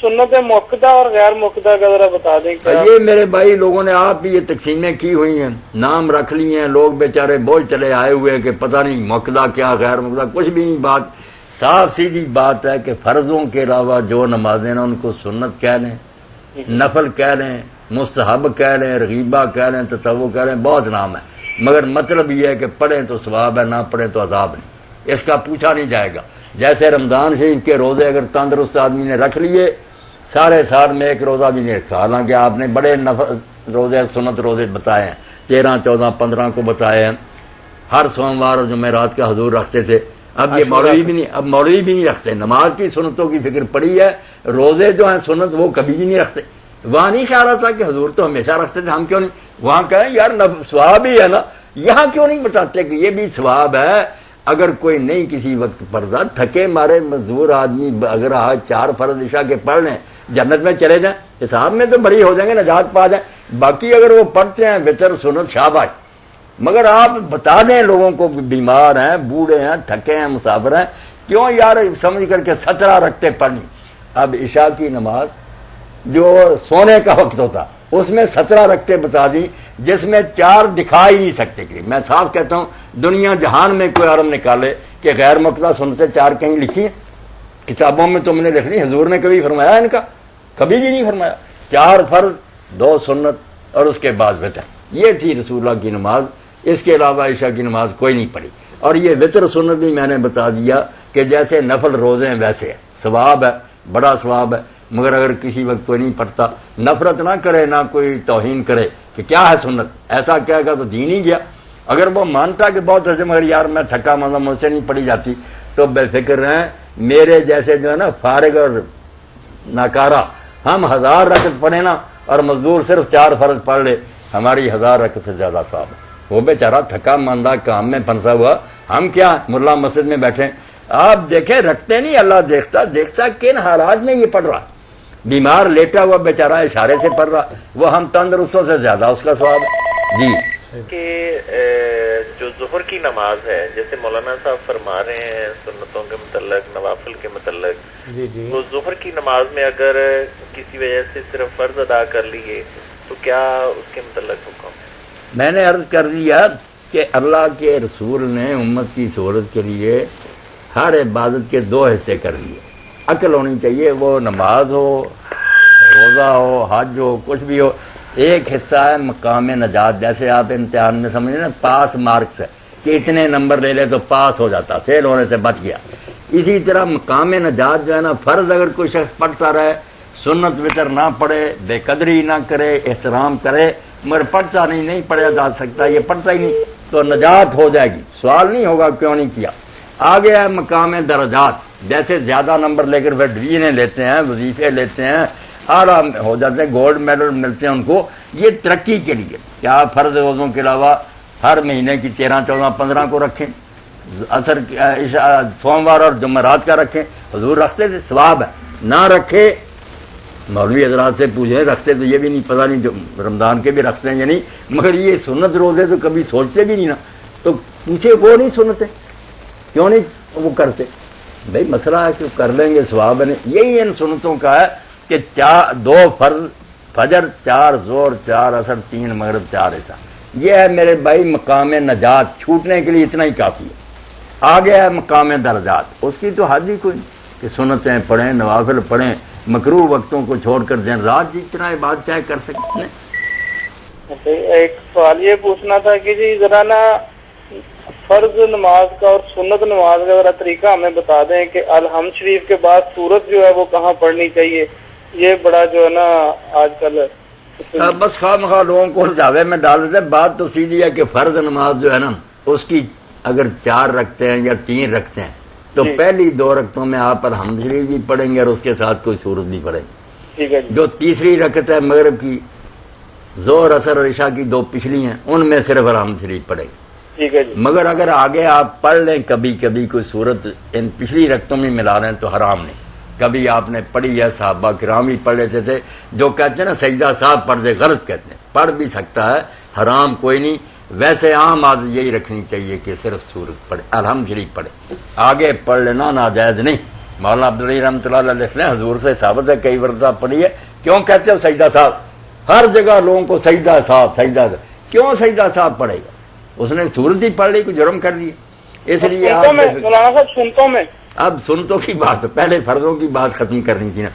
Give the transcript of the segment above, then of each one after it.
سنت موقدہ اور غیر موقدہ کا ذرا بتا دیں کیا؟ یہ میرے بھائی لوگوں نے آپ بھی یہ تقسیمیں کی ہوئی ہیں، نام رکھ لی ہیں، لوگ بیچارے بوجھ چلے آئے ہوئے کہ پتہ نہیں موقدہ کیا غیر موقدہ، کچھ بھی نہیں۔ بات صاف سیدھی بات ہے کہ فرضوں کے علاوہ جو نمازیں نا ان کو سنت کہہ لیں، نفل کہہ لیں، مستحب کہہ لیں، رغیبہ کہہ لیں، تطوع کہہ لیں، بہت نام ہے، مگر مطلب یہ ہے کہ پڑھیں تو ثواب ہے، نہ پڑھیں تو عذاب نہیں، اس کا پوچھا نہیں جائے گا۔ جیسے رمضان شریف کے روزے اگر تندرست آدمی نے رکھ لیے، سارے سال میں ایک روزہ بھی نہیں رکھا، حالانکہ آپ نے بڑے روزے سنت روزے بتائے ہیں، 13، 14، 15 کو بتائے ہیں، ہر سوموار اور جمعرات کا حضور رکھتے تھے۔ اب یہ مولوی بھی نہیں رکھتے، نماز کی سنتوں کی فکر پڑی ہے، روزے جو ہیں سنت وہ کبھی بھی نہیں رکھتے۔ وہاں نہیں خیال آتا کہ حضور تو ہمیشہ رکھتے تھے، ہم کیوں نہیں؟ وہاں کہیں یار ثواب ہی ہے نا، یہاں کیوں نہیں بتاتے کہ یہ بھی ثواب ہے؟ اگر کوئی نہیں کسی وقت پڑھتا، تھکے مارے مزدور آدمی اگر آج 4 فرض عشاء کے پڑھ لیں، جنت میں چلے جائیں، حساب میں تو بڑی ہو جائیں گے، نجات پا جائیں۔ باقی اگر وہ پڑھتے ہیں وتر سنت شاباش، مگر آپ بتا دیں لوگوں کو بیمار ہیں، بوڑھے ہیں، تھکے ہیں، مسافر ہیں، کیوں یار سمجھ کر کے 17 رکھتے پڑھنی۔ اب عشاء کی نماز جو سونے کا وقت ہوتا اس میں 17 رکھتے بتا دی، جس میں 4 دکھا ہی نہیں سکتے۔ میں صاف کہتا ہوں دنیا جہان میں کوئی عالم نکالے کہ غیر مطلع سنتیں 4 کہیں لکھی ہیں؟ کتابوں میں تم نے لکھ لی، حضور نے کبھی فرمایا ان کا؟ کبھی بھی نہیں فرمایا۔ 4 فرض، 2 سنت اور اس کے بعد وتر، یہ تھی رسول اللہ کی نماز۔ اس کے علاوہ عشاء کی نماز کوئی نہیں پڑھی۔ اور یہ وتر سنت بھی میں نے بتا دیا کہ جیسے نفل روزے ہیں ویسے ہے، ثواب ہے، بڑا ثواب ہے، مگر اگر کسی وقت کوئی نہیں پڑھتا، نفرت نہ کرے، نہ کوئی توہین کرے کہ کیا ہے سنت، ایسا کہے گا تو دین ہی گیا۔ اگر وہ مانتا کہ بہت ایسے مگر یار میں تھکا مزہ مجھ سے نہیں پڑھی جاتی، تو بے فکر رہیں، میرے جیسے جو ہے نا فارغ اور ناکارہ، ہم 1000 رکعت پڑھے نا اور مزدور صرف 4 فرض پڑھ لے، ہماری 1000 رکعت سے زیادہ ثواب ہے۔ وہ بیچارہ تھکا ماندہ کام میں پھنسا ہوا، ہم کیا ملا مسجد میں بیٹھے۔ آپ دیکھیں رکھتے نہیں، اللہ دیکھتا کن حالات میں یہ پڑھ رہا، بیمار لیٹا ہوا بیچارہ اشارے سے پڑھ رہا، وہ ہم تندرستوں سے زیادہ اس کا ثواب ہے۔ جی کہ جو ظہر کی نماز ہے، جیسے مولانا صاحب فرما رہے ہیں سنتوں کے متعلق، نوافل کے متعلق، وہ ظہر کی نماز میں اگر کسی وجہ سے صرف فرض ادا کر لیے تو کیا اس کے متعلق حکم ہے؟ میں نے عرض کر دیا کہ اللہ کے رسول نے امت کی سہولت کے لیے ہر عبادت کے 2 حصے کر لیے۔ عقل ہونی چاہیے، وہ نماز ہو، روزہ ہو، حج ہو، کچھ بھی ہو، ایک حصہ ہے مقام نجات۔ جیسے آپ امتحان میں سمجھیں نا پاس مارکس ہے کہ اتنے نمبر لے لے تو پاس ہو جاتا، فیل ہونے سے بچ گیا۔ اسی طرح مقام نجات جو ہے نا، فرض اگر کوئی شخص پڑھتا رہے، سنت وتر نہ پڑھے، بے قدری نہ کرے، احترام کرے، مگر پڑھتا نہیں پڑھا جا سکتا، یہ پڑھتا ہی نہیں، تو نجات ہو جائے گی، سوال نہیں ہوگا کیوں نہیں کیا۔ آگے ہے مقام درجات، جیسے زیادہ نمبر لے کر وہ ڈویژنیں لیتے ہیں، وظیفے لیتے ہیں، اعلیٰ ہو جاتے ہیں، گولڈ میڈل ملتے ہیں ان کو، یہ ترقی کے لیے۔ کیا فرض روزوں کے علاوہ ہر مہینے کی 13، 14، 15 کو رکھیں، اثر سوموار اور جمعرات کا رکھیں، حضور رکھتے تھے، ثواب ہے۔ نہ رکھے مولوی حضرات سے پوچھیں، رکھتے تو یہ بھی نہیں پتہ نہیں جو رمضان کے بھی رکھتے ہیں یا نہیں، مگر یہ سنت روزے تو کبھی سوچتے بھی نہیں نا، تو پوچھے وہ نہیں سنتے کیوں نہیں وہ کرتے؟ بھائی مسئلہ ہے کہ کر لیں گے ثواب ہے۔ یہی ان سنتوں کا ہے کہ 2 فرض، فجر 4، ظہر 4، عصر 3، مغرب 4 عشاء، یہ ہے میرے بھائی مقام نجات، چھوٹنے کے لیے اتنا ہی کافی ہے۔ آگے ہے مقام درجات، اس کی تو حد ہی کوئی نہیں کہ سنتیں پڑھیں، نوافل پڑھیں، مکروہ وقتوں کو چھوڑ کر دیں رات جتنا عبادت چاہے کر سکتے ہیں۔ ایک سوال یہ پوچھنا تھا کہ جی ذرا نا فرض نماز کا اور سنت نماز کا ذرا طریقہ ہمیں بتا دیں کہ الحمد شریف کے بعد سورت جو ہے وہ کہاں پڑھنی چاہیے، یہ بڑا جو ہے نا آج کل بس خواہ مخواہ لوگوں کو الجھاوے میں ڈال دیتے۔ بات تو سیدھی ہے کہ فرض نماز جو ہے نا اس کی اگر 4 رکھتے ہیں یا 3 رکھتے ہیں تو پہلی 2 رکعتوں میں آپ الحمد شریف بھی پڑھیں گے اور اس کے ساتھ کوئی سورت بھی پڑھیں گے۔ جو تیسری رکعت ہے مغرب کی، ظہر عصر اور عشاء کی 2 پچھلی ہیں، ان میں صرف الحمد شریف پڑھیں گے۔ مگر اگر آگے آپ پڑھ لیں کبھی کبھی کوئی صورت ان پچھلی رکعتوں میں ملا رہے ہیں تو حرام نہیں۔ کبھی آپ نے پڑھی ہے، صحابہ کرام ہی پڑھ لیتے تھے، جو کہتے ہیں نا سجدہ صاحب پڑھ دے، غلط کہتے ہیں، پڑھ بھی سکتا ہے، حرام کوئی نہیں۔ ویسے عام عادت یہی رکھنی چاہیے کہ صرف سورت پڑھے، الحمد شریف پڑھے، آگے پڑھ لینا ناجائز نہیں۔ مولانا عبدالعلی رحمۃ اللہ علیہ لکھ لیں حضور سے ثابت ہے کئی مرتبہ پڑھی ہے. کیوں کہتے ہو سجدہ صاحب؟ ہر جگہ لوگوں کو سجدہ صاحب سجدہ، کیوں سجدہ صاحب پڑھے گا؟ اس نے سورت ہی پڑھ لی، کوئی جرم کر لیا. اس لیے مولانا صاحب سنتوں میں اب سنتوں کی بات، پہلے فرضوں کی بات ختم کرنی تھی نا.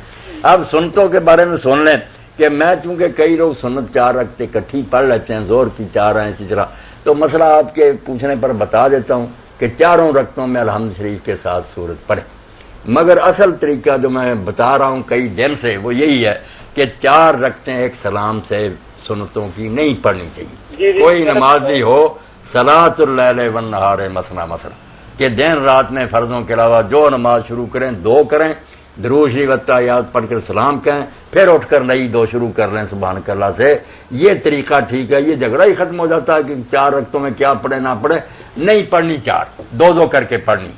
اب سنتوں کے بارے میں سن لیں کہ میں چونکہ کئی لوگ سنت 4 رکعتیں اکٹھی پڑھ لیتے ہیں، زور کی 4 ہیں اسی طرح، تو مسئلہ آپ کے پوچھنے پر بتا دیتا ہوں کہ 4 رکعتوں میں الحمد شریف کے ساتھ سورت پڑھیں. مگر اصل طریقہ جو میں بتا رہا ہوں کئی دن سے وہ یہی ہے کہ 4 رکعتیں ایک سلام سے سنتوں کی نہیں پڑھنی چاہیے. کوئی نماز نہیں ہو صلاۃ اللیل والنہار مثنی مثنی، کہ دن رات میں فرضوں کے علاوہ جو نماز شروع کریں 2 کریں، درود شریف یاد پڑھ کر سلام کہیں، پھر اٹھ کر نئی 2 شروع کر لیں سبحانک اللہ سے. یہ طریقہ ٹھیک ہے. یہ جھگڑا ہی ختم ہو جاتا ہے کہ 4 رکعتوں میں کیا پڑھے نہ پڑھے. نہیں پڑھنی 4، 2 کر کے پڑھنی.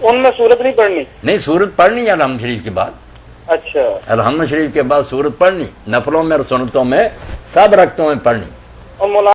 ان میں سورت نہیں پڑھنی؟ نہیں، سورت پڑھنی ہے الحمد شریف کے بعد. اچھا، الحمد شریف کے بعد سورت پڑھنی، نفلوں میں اور سنتوں میں سب رکعتوں میں پڑھنی. اور مولانا